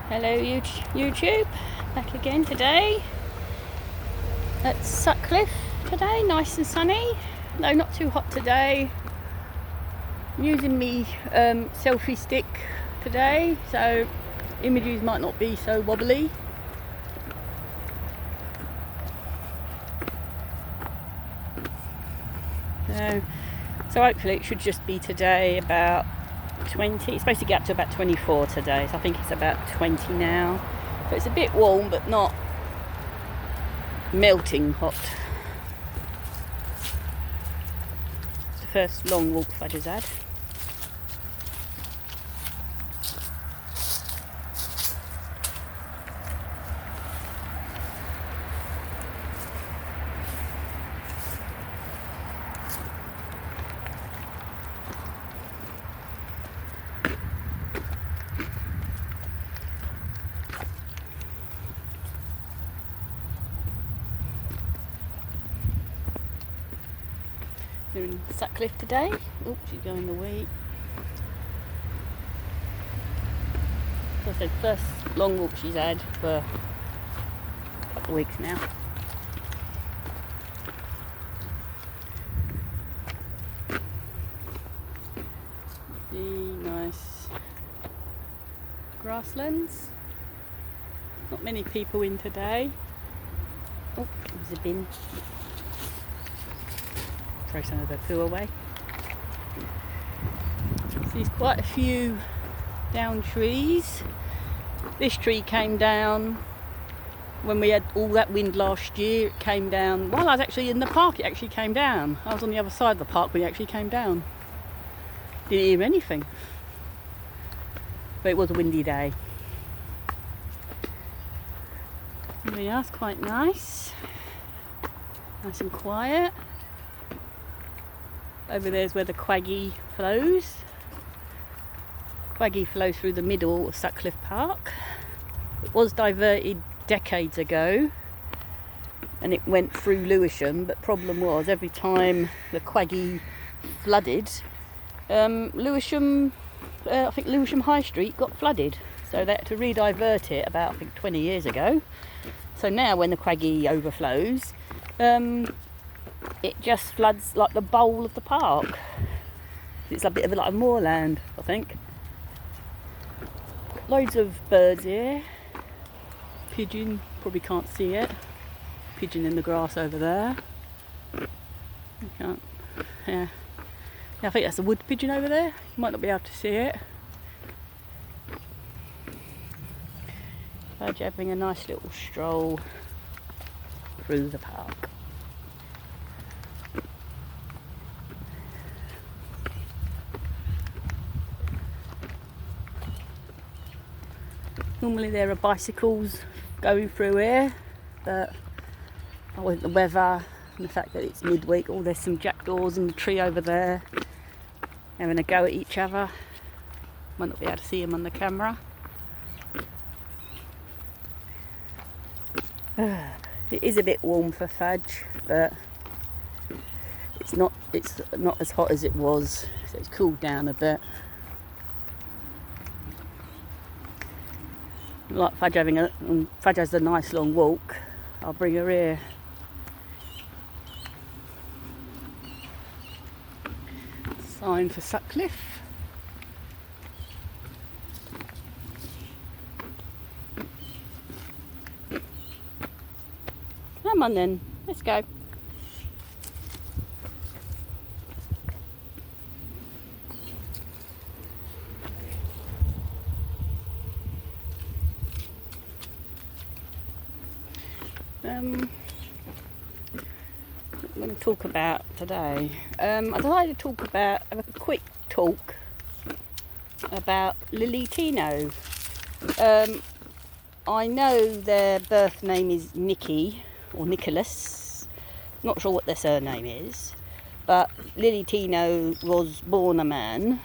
Hello YouTube, back again today at Suttcliff today, nice and sunny, no not too hot today. I'm using me selfie stick today, so images might not be so wobbly. So hopefully it should just be today about 20. It's supposed to get up to about 24 today, so I think it's about 20 now. So it's a bit warm but not melting hot. It's the first long walk Fudge has had. Doing Suttcliff today. Oh, she's going the wee. As I said, first long walk she's had for a couple of weeks now. The nice grasslands. Not many people in today. Oh, there's a bin. Throw some of the poo away. So there's quite a few down trees. This tree came down when we had all that wind last year. It came down while I was actually in the park. It actually came down. I was on the other side of the park when it actually came down. Didn't hear anything, but it was a windy day. Yeah, it's quite nice and quiet. Over there's where the Quaggy flows. Quaggy flows through the middle of Suttcliff Park. It was diverted decades ago and it went through Lewisham, but problem was every time the Quaggy flooded, Lewisham High Street got flooded, so they had to re-divert it about, I think, 20 years ago. So now when the Quaggy overflows, it just floods like the bowl of the park. It's a bit of like a moorland, I think. Loads of birds here. Pigeon, probably can't see it. Pigeon in the grass over there. You can't. Yeah, I think that's a wood pigeon over there. You might not be able to see it. Fudge having a nice little stroll through the park. Normally there are bicycles going through here, but with the weather and the fact that it's midweek, there's some jackdaws in the tree over there having a go at each other. Might not be able to see them on the camera. It is a bit warm for Fudge, but it's not as hot as it was, so it's cooled down a bit. Like Fudge has a nice long walk, I'll bring her here. Sign for Suttcliff. Come on then, let's go. I'm going to talk about today. I decided to have a quick talk about Lilly Tino. I know their birth name is Nikki or Nicholas. Not sure what their surname is, but Lilly Tino was born a man,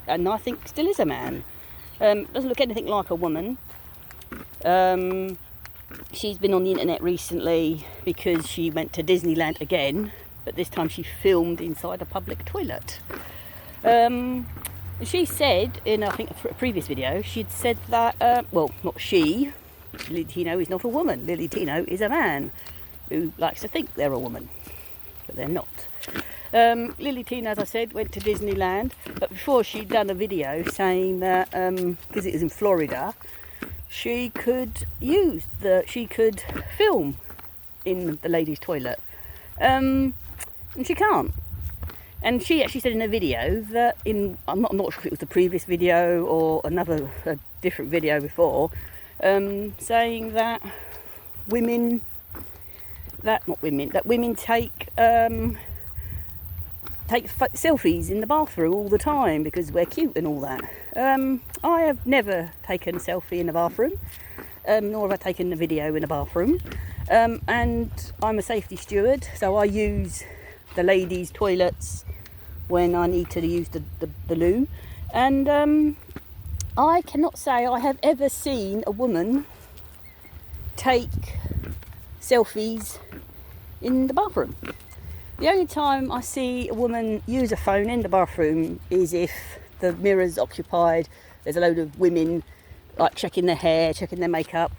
and I think still is a man. Doesn't look anything like a woman. She's been on the internet recently because she went to Disneyland again, but this time she filmed inside a public toilet. And she said in, I think, a previous video, she'd said that, well, not she, Lilly Tino is not a woman. Lilly Tino is a man who likes to think they're a woman, but they're not. Lilly Tino, as I said, went to Disneyland, but before she'd done a video saying that, because it was in Florida, she could film in the ladies' toilet, and she can't. And she actually said in a video that I'm not sure if it was the previous video or a different video before, saying that women take selfies in the bathroom all the time because we're cute and all that. I have never taken a selfie in a bathroom, nor have I taken a video in a bathroom. And I'm a safety steward, so I use the ladies' toilets when I need to use the loo. And I cannot say I have ever seen a woman take selfies in the bathroom. The only time I see a woman use a phone in the bathroom is if the mirror's occupied, there's a load of women like checking their hair, checking their makeup,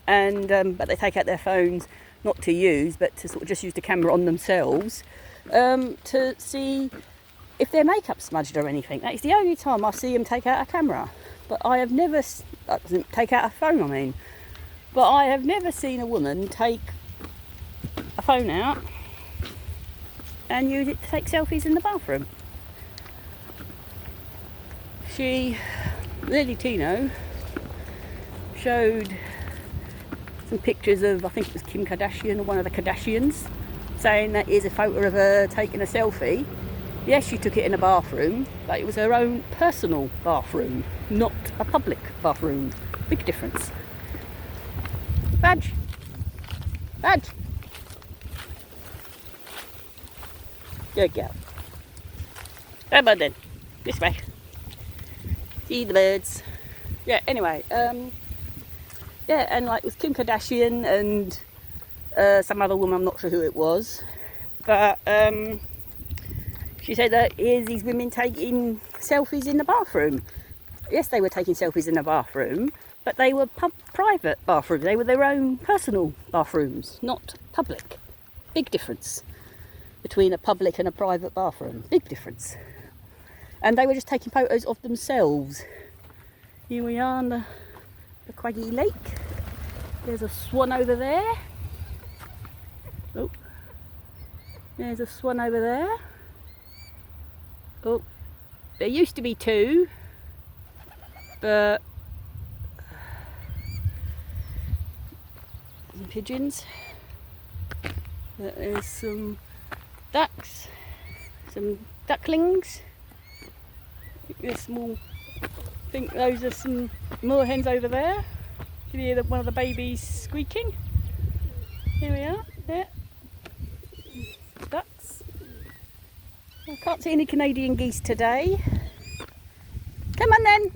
and but they take out their phones not to use, but to sort of just use the camera on themselves to see if their makeup's smudged or anything. That is the only time I see them take out a camera. But I have never take out a phone. I mean, but I have never seen a woman take a phone out and use it to take selfies in the bathroom. Lilly Tino showed some pictures of, I think it was Kim Kardashian or one of the Kardashians, saying that here's a photo of her taking a selfie. Yes, she took it in a bathroom, but it was her own personal bathroom, not a public bathroom. Big difference. Badge! Badge! Good girl. Come on then. This way. See the birds. Yeah, anyway, yeah, and like with Kim Kardashian and some other woman, I'm not sure who it was, but she said that here's these women taking selfies in the bathroom. Yes, they were taking selfies in the bathroom, but they were private bathrooms. They were their own personal bathrooms, not public. Big difference between a public and a private bathroom. Big difference. And they were just taking photos of themselves. Here we are on the Quaggy Lake. There's a swan over there. Oh, there's a swan over there. Oh, there used to be two, but some pigeons. There's some ducks, some ducklings. There's small. I think those are some moorhens over there. You can hear one of the babies squeaking. Here we are. There. Ducks. I can't see any Canadian geese today. Come on then.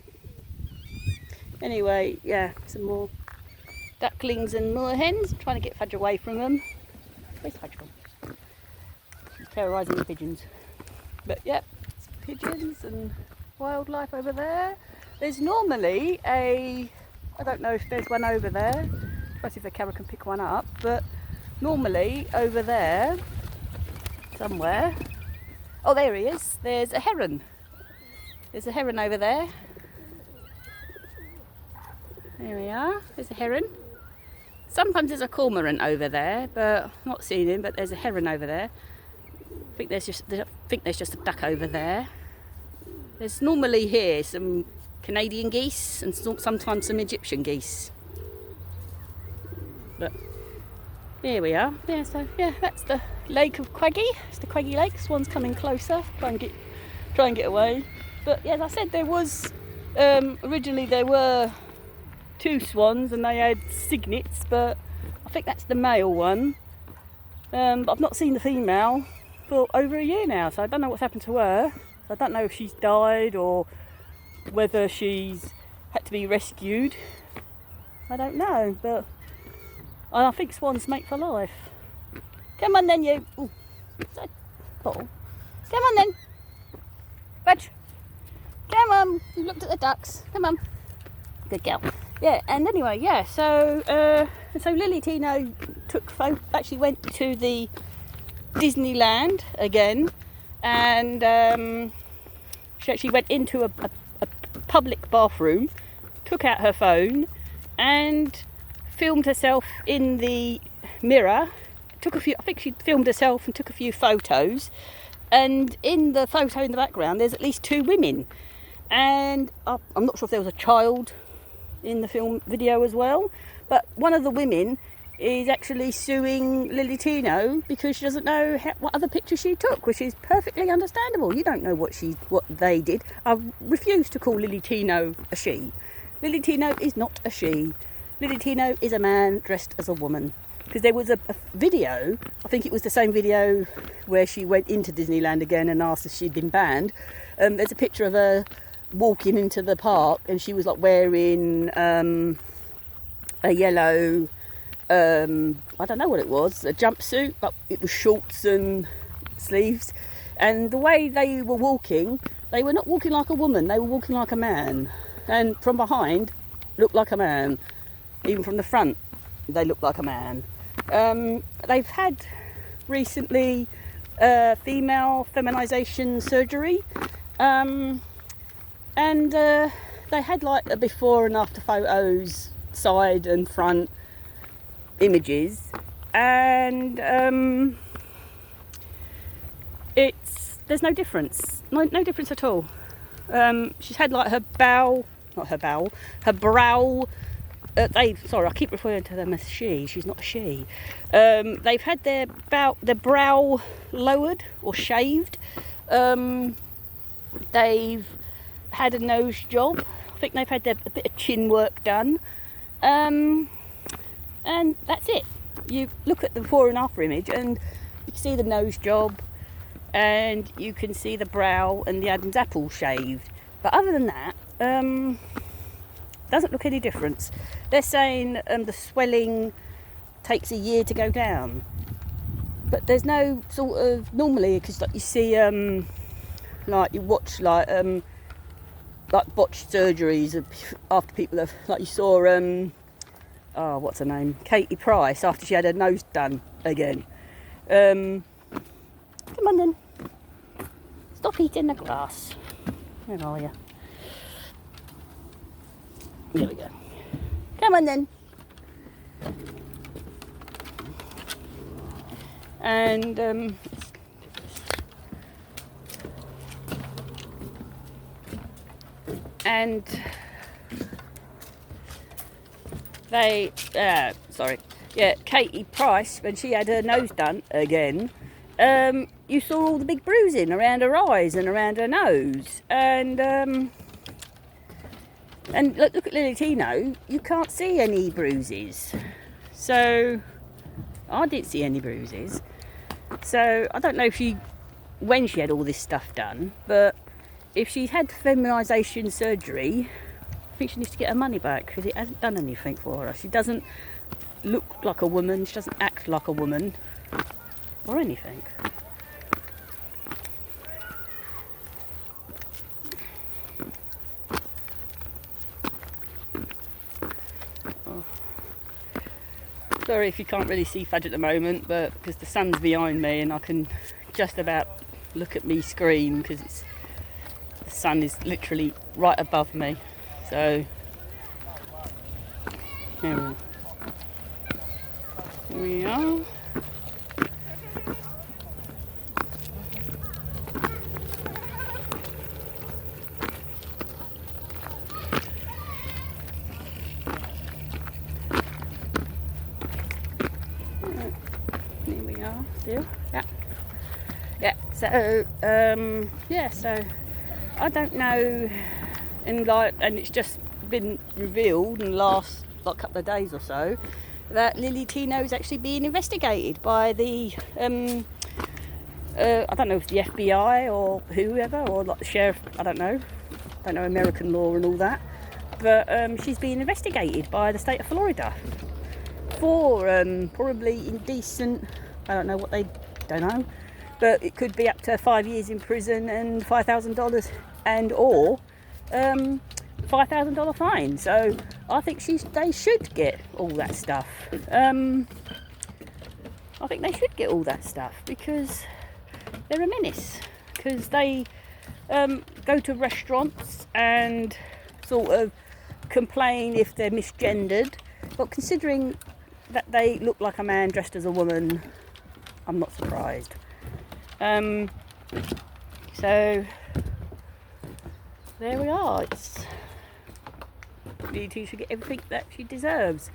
Anyway, yeah, some more ducklings and moorhens. I'm trying to get Fudge away from them. Where's Fudge gone? She's terrorising the pigeons. But yeah, pigeons and wildlife over there. There's normally I don't know if there's one over there. Let's see if the camera can pick one up. But normally over there, somewhere. Oh, there he is. There's a heron. There's a heron over there. There we are. There's a heron. Sometimes there's a cormorant over there, but I'm not seeing him. But there's a heron over there. I think there's just a duck over there. There's normally here some Canadian geese and sometimes some Egyptian geese. But here we are. Yeah, so yeah, that's the Lake of Quaggy. It's the Quaggy Lake. Swan's coming closer. Try and get away. But yeah, as I said, there was originally there were two swans and they had cygnets, but I think that's the male one. But I've not seen the female for over a year now, so I don't know what's happened to her. I don't know if she's died or whether she's had to be rescued. I don't know, but I think swans mate for life. Come on then, you. Ooh, bottle. Come on then. Fudge. Come on, you looked at the ducks. Come on. Good girl. Yeah, and anyway, yeah, so Lilly Tino actually went to the Disneyland again, and she actually went into a public bathroom, took out her phone and filmed herself in the mirror. I think she filmed herself and took a few photos, and in the photo in the background there's at least 2 women, and I'm not sure if there was a child in the video as well, but one of the women is actually suing Lilly Tino because she doesn't know what other picture she took, which is perfectly understandable. You don't know what they did. I refuse to call Lilly Tino a she. Lilly Tino is not a she. Lilly Tino is a man dressed as a woman. Because there was a video, I think it was the same video where she went into Disneyland again and asked if she'd been banned. There's a picture of her walking into the park, and she was like wearing a yellow, I don't know what it was, a jumpsuit, but it was shorts and sleeves. And the way they were walking, they were not walking like a woman, they were walking like a man. And from behind, looked like a man. Even from the front, they looked like a man. They've had recently female feminization surgery, and they had like a before and after photos, side and front images, and there's no difference, no difference at all. She's had like her brow. Sorry, I keep referring to them as she. She's not a she. They've had their brow lowered or shaved. They've had a nose job. I think they've had a bit of chin work done. And that's it. You look at the before and after image and you can see the nose job and you can see the brow and the Adam's apple shaved. But other than that, doesn't look any difference. They're saying the swelling takes a year to go down, but there's no sort of normally, because like you see like you watch like botched surgeries after people have, like you saw what's her name, Katie Price, after she had her nose done again. Come on then, stop eating the grass. Where are you? There we go. Come on then. And they Katie Price, when she had her nose done again, you saw all the big bruising around her eyes and around her nose, and look at Lilly Tino, you can't see any bruises. So I didn't see any bruises. So I don't know when she had all this stuff done, but if she's had feminisation surgery, I think she needs to get her money back, because it hasn't done anything for her. She doesn't look like a woman, she doesn't act like a woman or anything. Sorry if you can't really see Fudge at the moment, but because the sun's behind me and I can just about look at me screen, because the sun is literally right above me. So here we are. Still, yeah. So so I don't know, and it's just been revealed in the last couple of days or so that Lilly Tino is actually being investigated by the I don't know if it's the FBI or whoever, or like the sheriff. I don't know American law and all that, but she's being investigated by the state of Florida for probably indecent. I don't know but it could be up to 5 years in prison and $5,000 and or $5,000 fine. So I think they should get all that stuff. I think they should get all that stuff because they're a menace. Because they go to restaurants and sort of complain if they're misgendered. But considering that they look like a man dressed as a woman, I'm not surprised. So there we are. Lilly Tino should get everything that she deserves.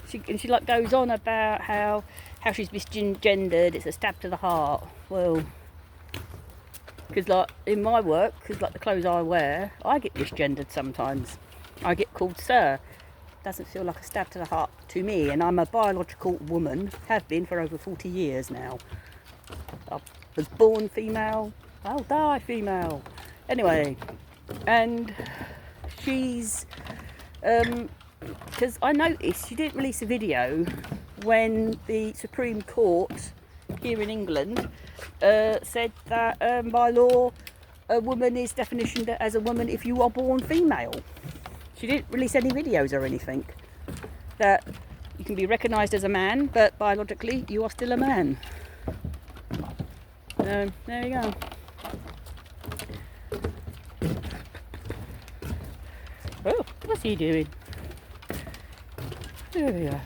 She like goes on about how she's misgendered. It's a stab to the heart. Well, because like in my work, because like the clothes I wear, I get misgendered sometimes. I get called sir. Doesn't feel like a stab to the heart to me, and I'm a biological woman, have been for over 40 years now. I was born female, I'll die female. Anyway, and she's because I noticed she didn't release a video when the Supreme Court here in England said that by law a woman is definitioned as a woman if you are born female. She didn't release any videos or anything. That you can be recognised as a man, but biologically you are still a man. There you go. Oh, what's he doing? There we are.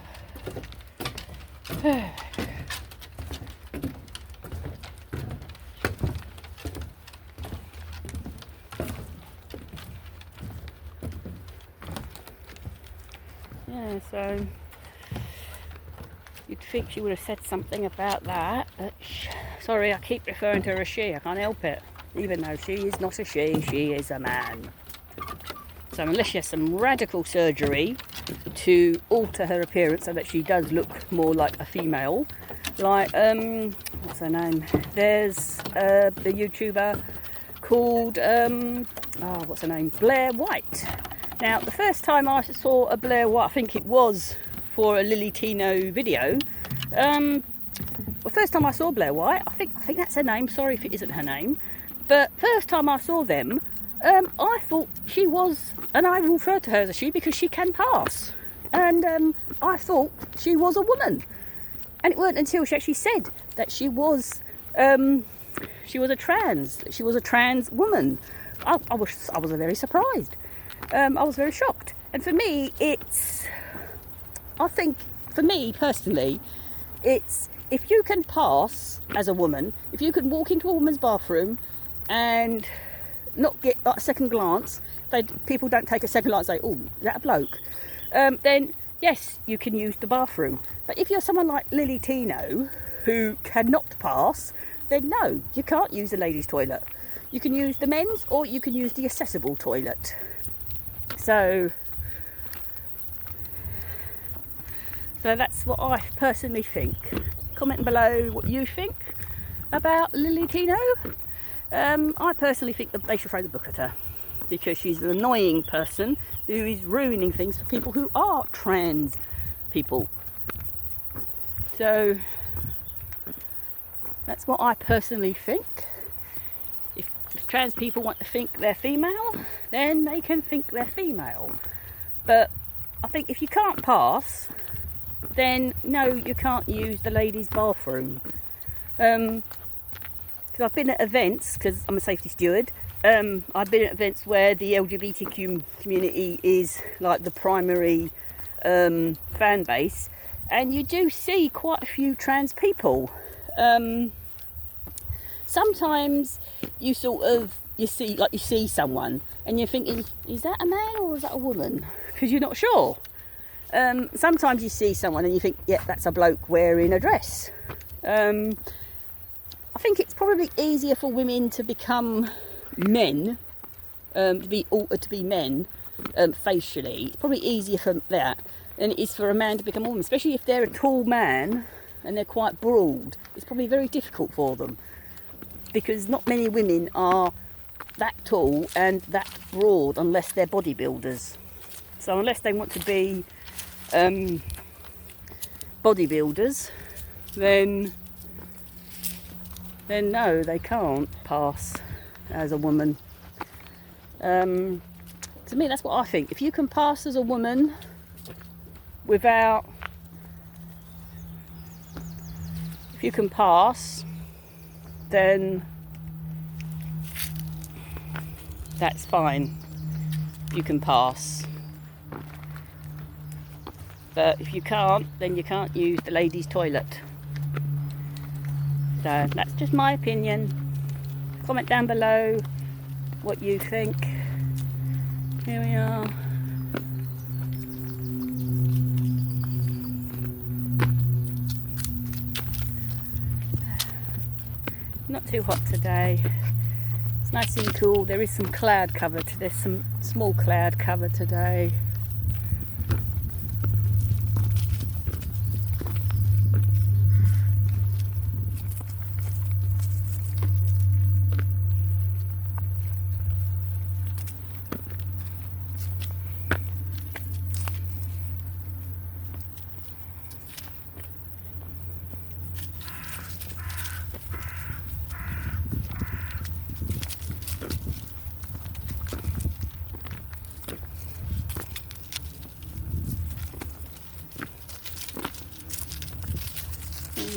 Yeah, so you'd think she would have said something about that, but sorry, I keep referring to her as she. I can't help it. Even though she is not a she is a man. So unless she has some radical surgery to alter her appearance so that she does look more like a female, like what's her name? There's the YouTuber called what's her name? Blair White. Now, the first time I saw a Blair White, I think it was for a Lilly Tino video. The first time I saw Blair White, I think that's her name. Sorry if it isn't her name, but first time I saw them, I thought she was, and I will refer to her as a she because she can pass. And I thought she was a woman, and it weren't until she actually said that she was a trans woman. I was very surprised. I was very shocked, and for me, I think for me personally, it's if you can pass as a woman, if you can walk into a woman's bathroom and not get like, a second glance, people don't take a second glance and say, oh, is that a bloke? Then yes, you can use the bathroom. But if you're someone like Lilly Tino who cannot pass, then no, you can't use the ladies' toilet. You can use the men's, or you can use the accessible toilet. So that's what I personally think. Comment below what you think about Lilly Tino. I personally think that they should throw the book at her because she's an annoying person who is ruining things for people who are trans people. So that's what I personally think. If trans people want to think they're female, then they can think they're female. But I think if you can't pass, then no, you can't use the ladies' bathroom. Because I've been at events, because I'm a safety steward, I've been at events where the LGBTQ community is like the primary fan base, and you do see quite a few trans people. Sometimes you see someone and you're thinking, is that a man or is that a woman? Because you're not sure. Sometimes you see someone and you think, yeah, that's a bloke wearing a dress. I think it's probably easier for women to become men, to be altered to be men facially. It's probably easier for that than it is for a man to become a woman, especially if they're a tall man and they're quite broad. It's probably very difficult for them because not many women are that tall and that broad unless they're bodybuilders. So unless they want to be bodybuilders, then no, they can't pass as a woman. To me, that's what I think. If you can pass as a woman without... If you can pass, then that's fine. You can pass. But if you can't, then you can't use the ladies' toilet. So that's just my opinion. Comment down below what you think. Here we are. Not too hot today. It's nice and cool. There is some cloud cover. There's some small cloud cover today.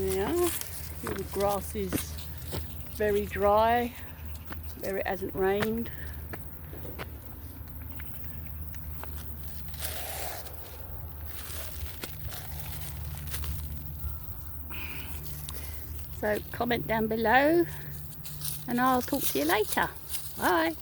Yeah, the grass is very dry where it hasn't rained. So comment down below and I'll talk to you later. Bye.